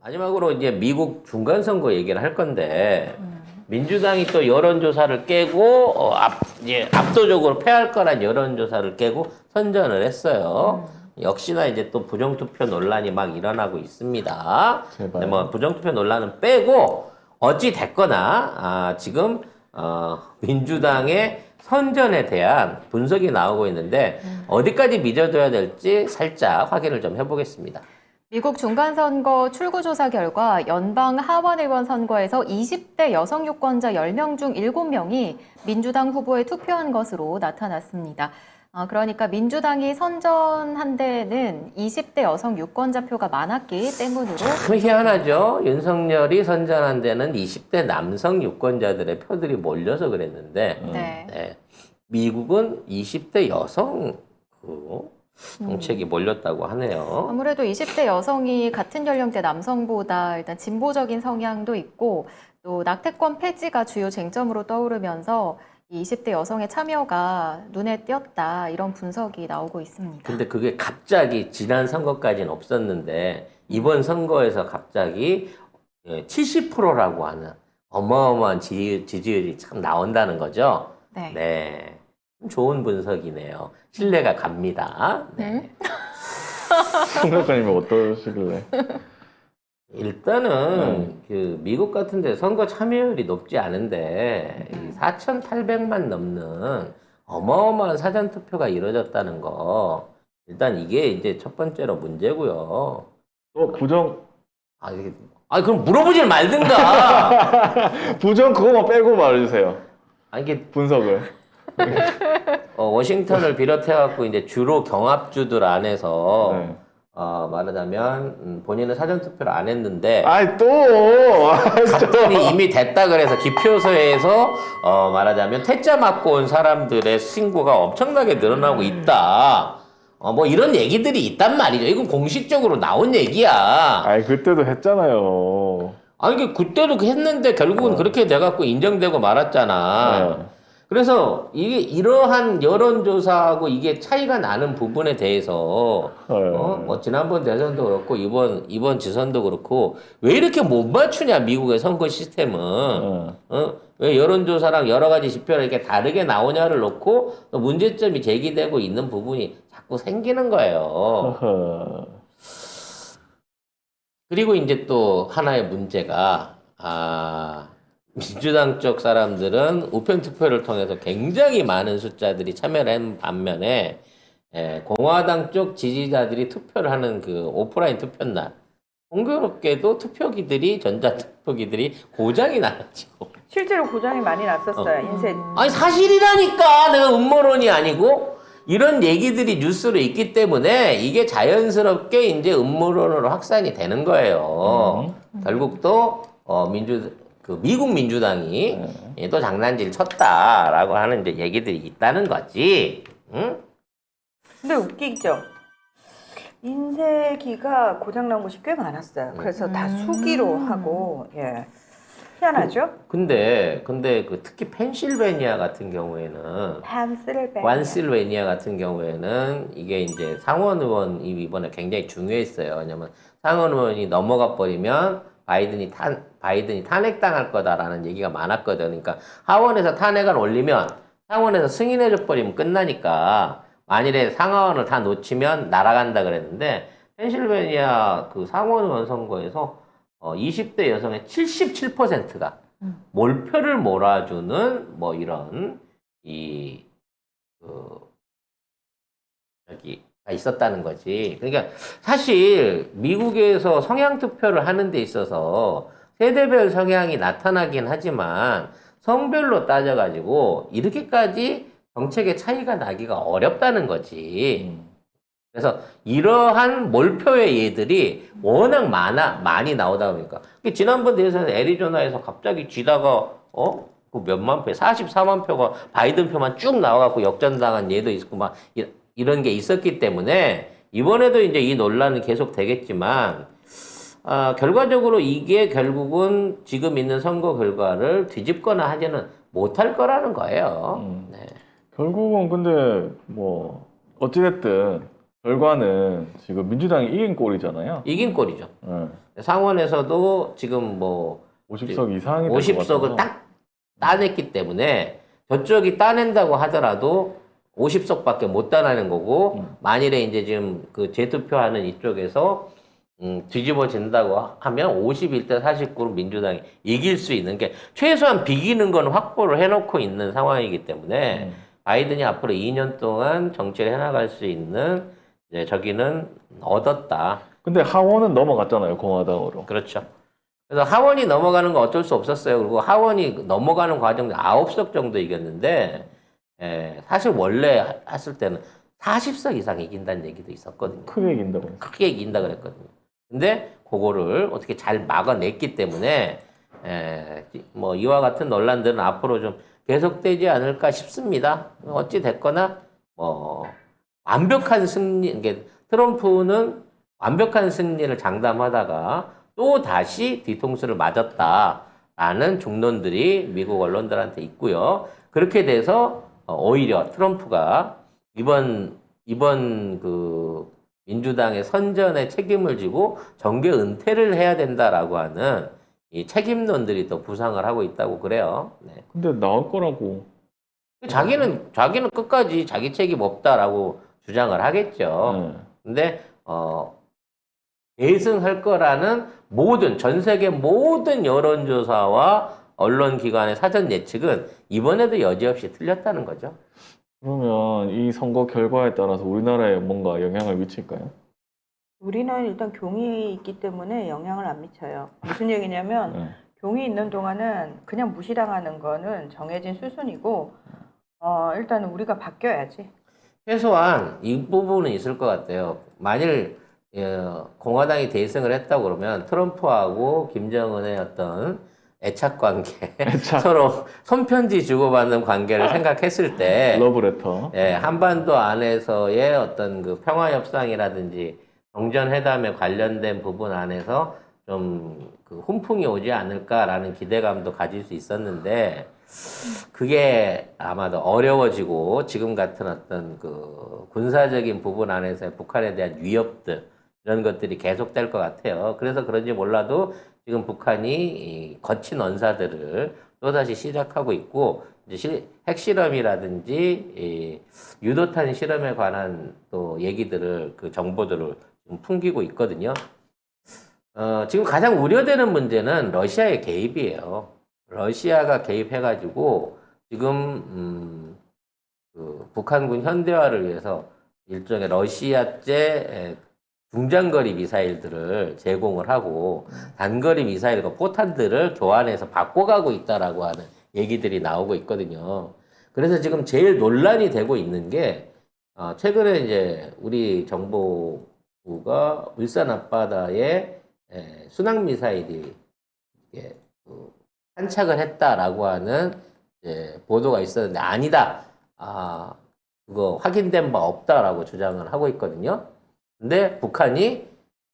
마지막으로 이제 미국 중간선거 얘기를 할 건데, 민주당이 또 여론조사를 깨고, 이제 압도적으로 패할 거란 여론조사를 깨고 선전을 했어요. 역시나 이제 또 부정투표 논란이 막 일어나고 있습니다. 근데 뭐 부정투표 논란은 빼고, 어찌 됐거나, 지금, 민주당의 선전에 대한 분석이 나오고 있는데, 어디까지 믿어줘야 될지 살짝 확인을 좀 해보겠습니다. 미국 중간선거 출구조사 결과 연방 하원의원 선거에서 20대 여성 유권자 10명 중 7명이 민주당 후보에 투표한 것으로 나타났습니다. 그러니까 민주당이 선전한 데에는 20대 여성 유권자 표가 많았기 때문으로. 참 희한하죠. 윤석열이 선전한 데는 20대 남성 유권자들의 표들이 몰려서 그랬는데, 네. 미국은 20대 여성 정책이 몰렸다고 하네요. 아무래도 20대 여성이 같은 연령대 남성보다 일단 진보적인 성향도 있고 또 낙태권 폐지가 주요 쟁점으로 떠오르면서 20대 여성의 참여가 눈에 띄었다 이런 분석이 나오고 있습니다. 근데 그게 갑자기 지난 선거까지는 없었는데 이번 선거에서 갑자기 70%라고 하는 어마어마한 지지율이 참 나온다는 거죠. 네. 좋은 분석이네요. 신뢰가 갑니다. 네. 송 작가님은 어떠시길래? 일단은 그 미국 같은 데 선거 참여율이 높지 않은데 4,800만 넘는 어마어마한 사전 투표가 이루어졌다는 거 일단 이게 이제 첫 번째로 문제고요. 또 부정 그럼 물어보질 말든가. 부정 그거만 빼고 말해주세요. 이게 분석을. 워싱턴을 비롯해갖고 이제 주로 경합주들 안에서 네. 말하자면 본인은 사전 투표를 안 했는데 갑자기 이미 됐다 그래서 기표소에서 말하자면 퇴짜 맞고 온 사람들의 신고가 엄청나게 늘어나고 있다. 뭐 이런 얘기들이 있단 말이죠. 이건 공식적으로 나온 얘기야. 그때도 했잖아요. 그때도 했는데 결국은 그렇게 돼갖고 인정되고 말았잖아. 네. 그래서 이게 이러한 여론조사하고 이게 차이가 나는 부분에 대해서 뭐 지난번 대선도 그렇고 이번 지선도 그렇고 왜 이렇게 못 맞추냐 미국의 선거 시스템은 왜 여론조사랑 여러 가지 지표를 이렇게 다르게 나오냐를 놓고 또 문제점이 제기되고 있는 부분이 자꾸 생기는 거예요. 그리고 이제 또 하나의 문제가 민주당 쪽 사람들은 우편 투표를 통해서 굉장히 많은 숫자들이 참여를 한 반면에 공화당 쪽 지지자들이 투표를 하는 그 오프라인 투표 날 공교롭게도 전자투표기들이 고장이 나가지고 실제로 고장이 많이 났었어요. 인쇄. 사실이라니까. 내가 음모론이 아니고 이런 얘기들이 뉴스로 있기 때문에 이게 자연스럽게 이제 음모론으로 확산이 되는 거예요. 결국 또 미국 민주당이 또 장난질 쳤다라고 하는 이제 얘기들이 있다는 거지. 응? 근데 웃기죠. 인쇄기가 고장난 곳이 꽤 많았어요. 그래서 다 수기로 하고, 희한하죠? 근데 그 특히 펜실베니아 같은 경우에는 펜실베니아 같은 경우에는 이게 이제 상원 의원이 이번에 굉장히 중요했어요. 왜냐면 상원 의원이 넘어가 버리면 바이든이 탄핵당할 거다라는 얘기가 많았거든. 그러니까 하원에서 탄핵을 올리면 상원에서 승인해줘 버리면 끝나니까 만일에 상하원을 다 놓치면 날아간다 그랬는데 펜실베니아 그 상원 의원 선거에서 20대 여성의 77%가 몰표를 몰아주는 뭐 이런 여기가 있었다는 거지. 그러니까 사실 미국에서 성향 투표를 하는 데 있어서 세대별 성향이 나타나긴 하지만 성별로 따져가지고 이렇게까지 정책의 차이가 나기가 어렵다는 거지. 그래서 이러한 몰표의 예들이 워낙 많이 나오다 보니까. 지난번 대선에서 애리조나에서 갑자기 쥐다가, 그 몇만 표, 44만 표가 바이든 표만 쭉 나와갖고 역전당한 예도 있고 막 이런 게 있었기 때문에 이번에도 이제 이 논란은 계속 되겠지만, 결과적으로 이게 결국은 지금 있는 선거 결과를 뒤집거나 하지는 못할 거라는 거예요. 네. 결국은 근데 뭐 어찌됐든 결과는 지금 민주당이 이긴 꼴이잖아요. 이긴 꼴이죠. 상원에서도 지금 뭐 50석 이상이 50석을 딱 따냈기 때문에 저쪽이 따낸다고 하더라도 50석밖에 못 따내는 거고 만일에 이제 지금 그 재투표하는 이쪽에서 뒤집어진다고 하면 51대 49로 민주당이 이길 수 있는 게 최소한 비기는 건 확보를 해놓고 있는 상황이기 때문에 바이든이 앞으로 2년 동안 정치를 해나갈 수 있는 이제 저기는 얻었다. 근데 하원은 넘어갔잖아요, 공화당으로. 그렇죠. 그래서 하원이 넘어가는 건 어쩔 수 없었어요. 그리고 하원이 넘어가는 과정 9석 정도 이겼는데 사실 원래 했을 때는 40석 이상 이긴다는 얘기도 있었거든요. 크게 이긴다고. 크게 이긴다 그랬거든요. 근데 그거를 어떻게 잘 막아냈기 때문에 뭐 이와 같은 논란들은 앞으로 좀 계속되지 않을까 싶습니다. 어찌 됐거나 뭐 완벽한 승리, 이게 트럼프는 완벽한 승리를 장담하다가 또 다시 뒤통수를 맞았다라는 중론들이 미국 언론들한테 있고요. 그렇게 돼서 오히려 트럼프가 이번 그 민주당의 선전에 책임을 지고 정계 은퇴를 해야 된다라고 하는 이 책임론들이 또 부상을 하고 있다고 그래요. 네. 근데 나올 거라고. 자기는 끝까지 자기 책임 없다라고 주장을 하겠죠. 근데 대승할 거라는 전 세계 모든 여론조사와 언론기관의 사전 예측은 이번에도 여지없이 틀렸다는 거죠. 그러면 이 선거 결과에 따라서 우리나라에 뭔가 영향을 미칠까요? 우리는 일단 경이 있기 때문에 영향을 안 미쳐요. 무슨 얘기냐면 경이 있는 동안은 그냥 무시당하는 거는 정해진 수순이고 일단은 우리가 바뀌어야지. 최소한 이 부분은 있을 것 같아요. 만일 공화당이 대승을 했다고 그러면 트럼프하고 김정은의 어떤 애착 관계, 서로 손편지 주고받는 관계를 생각했을 때, 러브레터. 한반도 안에서의 어떤 그 평화 협상이라든지 정전회담에 관련된 부분 안에서 좀 그 훈풍이 오지 않을까라는 기대감도 가질 수 있었는데, 그게 아마도 어려워지고 지금 같은 어떤 그 군사적인 부분 안에서의 북한에 대한 위협들, 이런 것들이 계속될 것 같아요. 그래서 그런지 몰라도 지금 북한이 이 거친 언사들을 또다시 시작하고 있고, 이제 핵실험이라든지 이 유도탄 실험에 관한 또 얘기들을, 그 정보들을 좀 풍기고 있거든요. 지금 가장 우려되는 문제는 러시아의 개입이에요. 러시아가 개입해가지고 지금 그 북한군 현대화를 위해서 일종의 러시아제 중장거리 미사일들을 제공을 하고 단거리 미사일과 포탄들을 교환해서 바꿔가고 있다라고 하는 얘기들이 나오고 있거든요. 그래서 지금 제일 논란이 되고 있는 게 최근에 이제 우리 정보부가 울산 앞바다에 순항 미사일이 탄착을 했다라고 하는 보도가 있었는데 아니다. 그거 확인된 바 없다라고 주장을 하고 있거든요. 근데 북한이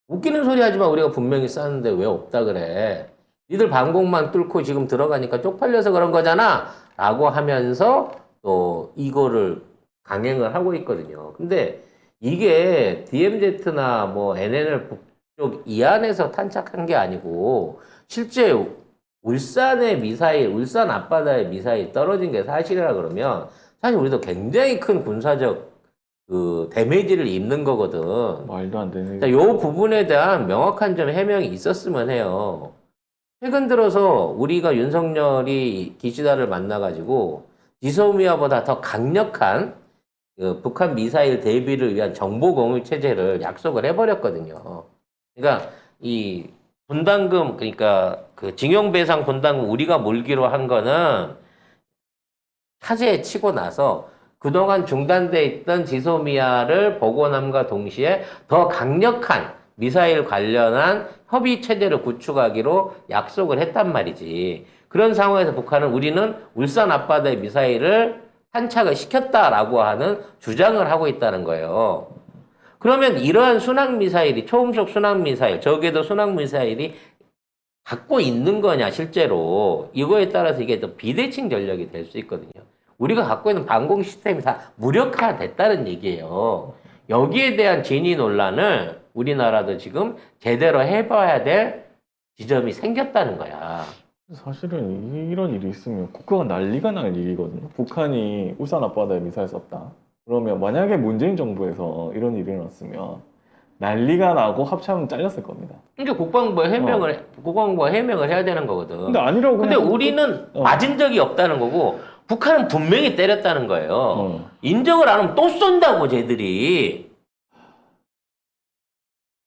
웃기는 소리 하지만 우리가 분명히 쐈는데 왜 없다 그래. 니들 방공만 뚫고 지금 들어가니까 쪽팔려서 그런 거잖아. 라고 하면서 또 이거를 강행을 하고 있거든요. 근데 이게 DMZ나 뭐 NNL 북쪽 이안에서 탄착한 게 아니고 실제 울산의 미사일, 울산 앞바다의 미사일 떨어진 게 사실이라 그러면 사실 우리도 굉장히 큰 군사적 그 데미지를 입는 거거든. 말도 안 되는. 이 부분에 대한 명확한 좀 해명이 있었으면 해요. 최근 들어서 우리가 윤석열이 기시다를 만나가지고 지소미아보다 더 강력한 그 북한 미사일 대비를 위한 정보 공유 체제를 약속을 해버렸거든요. 그러니까 이 분담금, 그러니까 그 징용배상 분담금 우리가 물기로 한 거는 차제에 치고 나서 그동안 중단돼 있던 지소미아를 복원함과 동시에 더 강력한 미사일 관련한 협의 체제를 구축하기로 약속을 했단 말이지. 그런 상황에서 북한은 우리는 울산 앞바다의 미사일을 탄착을 시켰다라고 하는 주장을 하고 있다는 거예요. 그러면 이러한 순항미사일이, 초음속 순항미사일, 적에도 순항미사일이 갖고 있는 거냐, 실제로. 이거에 따라서 이게 또 비대칭 전력이 될 수 있거든요. 우리가 갖고 있는 방공 시스템이 다 무력화됐다는 얘기예요. 여기에 대한 진위 논란을 우리나라도 지금 제대로 해봐야 될 지점이 생겼다는 거야. 사실은 이런 일이 있으면 국가가 난리가 날 일이거든요. 북한이 울산 앞바다에 미사일 쐈다. 그러면 만약에 문재인 정부에서 이런 일이 일어났으면 난리가 나고 합참은 잘렸을 겁니다. 그러니까 국방부가 해명을 해야 되는 거거든. 근데 아니라고 근데 그냥 우리는 맞은 적이 없다는 거고 북한은 분명히 때렸다는 거예요. 인정을 안 하면 또 쏜다고 쟤들이.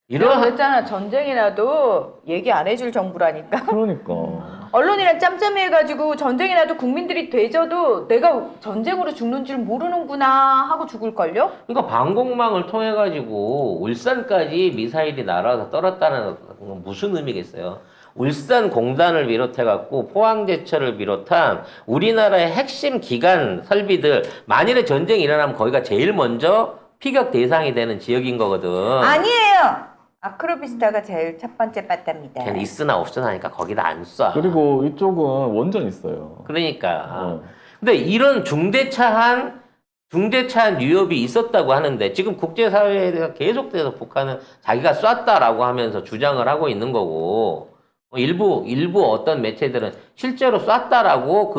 내가 이런 그랬잖아. 전쟁이 나도 얘기 안 해줄 정부라니까. 그러니까 언론이랑 짬짬이 해가지고 전쟁이 나도 국민들이 되져도 내가 전쟁으로 죽는 줄 모르는구나 하고 죽을걸요? 그러니까 방공망을 통해 가지고 울산까지 미사일이 날아서 떨었다는 건 무슨 의미겠어요? 울산 공단을 비롯해 갖고 포항제철을 비롯한 우리나라의 핵심 기관 설비들 만일에 전쟁이 일어나면 거기가 제일 먼저 피격 대상이 되는 지역인 거거든. 아니에요. 아크로비스타가 제일 첫 번째 빠따입니다. 걔는 있으나 없으나 하니까 거기다 안 쏴. 그리고 이쪽은 원전 있어요. 그러니까. 근데 이런 중대차한 위협이 있었다고 하는데 지금 국제사회에 대해서 계속해서 북한은 자기가 쐈다라고 하면서 주장을 하고 있는 거고 일부 어떤 매체들은 실제로 쐈다라고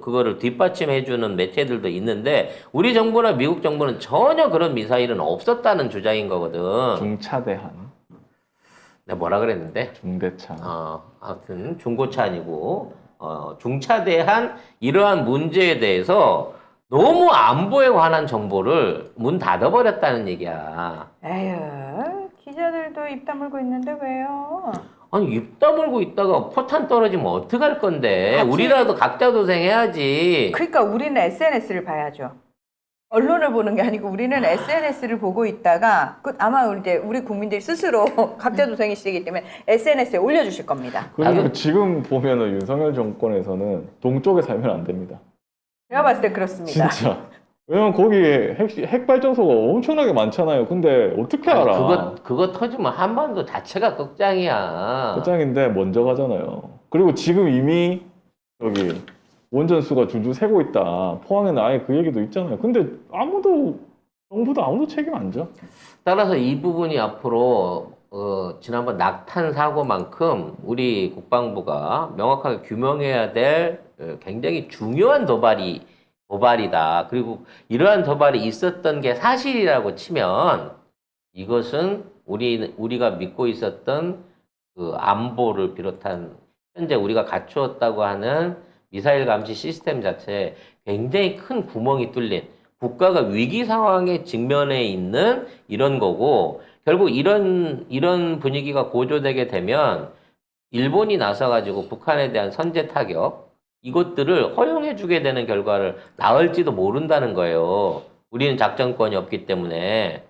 그거를 뒷받침해주는 매체들도 있는데 우리 정부나 미국 정부는 전혀 그런 미사일은 없었다는 주장인 거거든. 중차대한 내가 뭐라 그랬는데? 중대차. 아무튼 중고차 아니고 중차대한 이러한 문제에 대해서 너무 안보에 관한 정보를 문 닫아버렸다는 얘기야. 에휴, 기자들도 입 다물고 있는데 왜요? 아니 입 다물고 있다가 포탄 떨어지면 어떡할 건데? 같이- 우리라도 각자 도생해야지. 그러니까 우리는 SNS를 봐야죠. 언론을 보는 게 아니고 우리는 SNS를 보고 있다가 아마 이제 우리 국민들이 스스로 각자 도생이시기 때문에 SNS에 올려주실 겁니다. 그리고 지금 보면은 윤석열 정권에서는 동쪽에 살면 안 됩니다. 제가 봤을 때 그렇습니다. 진짜. 왜냐면 거기에 핵 발전소가 엄청나게 많잖아요. 근데 어떻게 알아? 그거 터지면 한반도 자체가 끝장이야. 끝장인데 먼저 가잖아요. 그리고 지금 이미 여기 원전 수가 줄줄 새고 있다. 포항에는 아예 그 얘기도 있잖아요. 근데 정부도 아무도 책임 안 져. 따라서 이 부분이 앞으로 지난번 낙탄 사고만큼 우리 국방부가 명확하게 규명해야 될 굉장히 중요한 도발이다. 그리고 이러한 도발이 있었던 게 사실이라고 치면 이것은 우리가 믿고 있었던 그 안보를 비롯한 현재 우리가 갖추었다고 하는 미사일 감시 시스템 자체에 굉장히 큰 구멍이 뚫린 국가가 위기 상황에 직면해 있는 이런 거고 결국 이런 분위기가 고조되게 되면 일본이 나서가지고 북한에 대한 선제 타격 이것들을 허용해주게 되는 결과를 낳을지도 모른다는 거예요. 우리는 작전권이 없기 때문에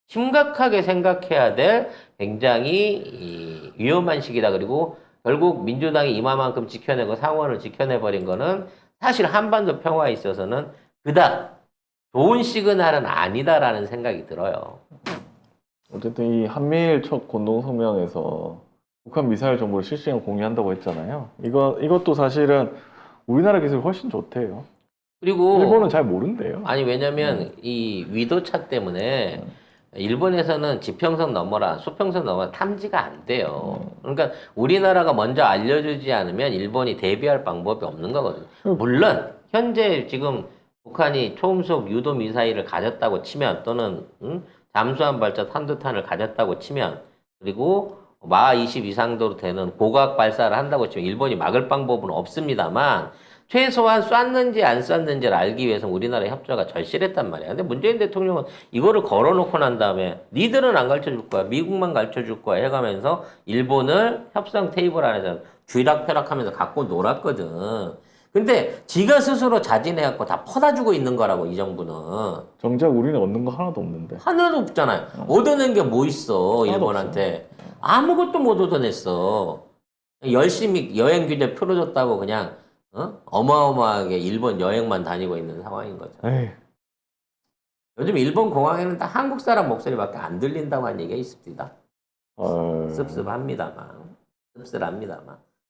심각하게 생각해야 될 굉장히 위험한 시기다. 그리고 결국 민주당이 이마만큼 지켜내고 상원을 지켜내버린 거는 사실 한반도 평화에 있어서는 그닥 좋은 시그널은 아니다라는 생각이 들어요. 어쨌든 이 한미일 첫 공동성명에서 북한 미사일 정보를 실시간 공유한다고 했잖아요. 이것도 사실은 우리나라 기술이 훨씬 좋대요. 그리고 일본은 잘 모른대요. 아니 왜냐면 이 위도차 때문에 일본에서는 지평선 넘어라 수평선 넘어라 탐지가 안 돼요. 그러니까 우리나라가 먼저 알려주지 않으면 일본이 대비할 방법이 없는 거거든요. 물론 현재 지금 북한이 초음속 유도 미사일을 가졌다고 치면 또는 잠수함 발사 탄도탄을 가졌다고 치면 그리고 마 20 이상도로 되는 고각 발사를 한다고 치면 일본이 막을 방법은 없습니다만 최소한 쐈는지 안 쐈는지를 알기 위해서 우리나라 협조가 절실했단 말이야. 근데 문재인 대통령은 이거를 걸어놓고 난 다음에 니들은 안 가르쳐줄 거야. 미국만 가르쳐줄 거야 해가면서 일본을 협상 테이블 안에서 쥐락펴락하면서 갖고 놀았거든. 근데 지가 스스로 자진해갖고 다 퍼다주고 있는 거라고 이 정부는. 정작 우리는 얻는 거 하나도 없는데. 하나도 없잖아요. 얻어낸 게 뭐 있어 하나도 일본한테. 아무것도 못 얻어냈어. 열심히 여행 규제 풀어줬다고 그냥 어마어마하게 일본 여행만 다니고 있는 상황인 거죠. 에이. 요즘 일본 공항에는 다 한국 사람 목소리밖에 안 들린다고 하는 얘기가 있습니다. 씁쓸합니다만.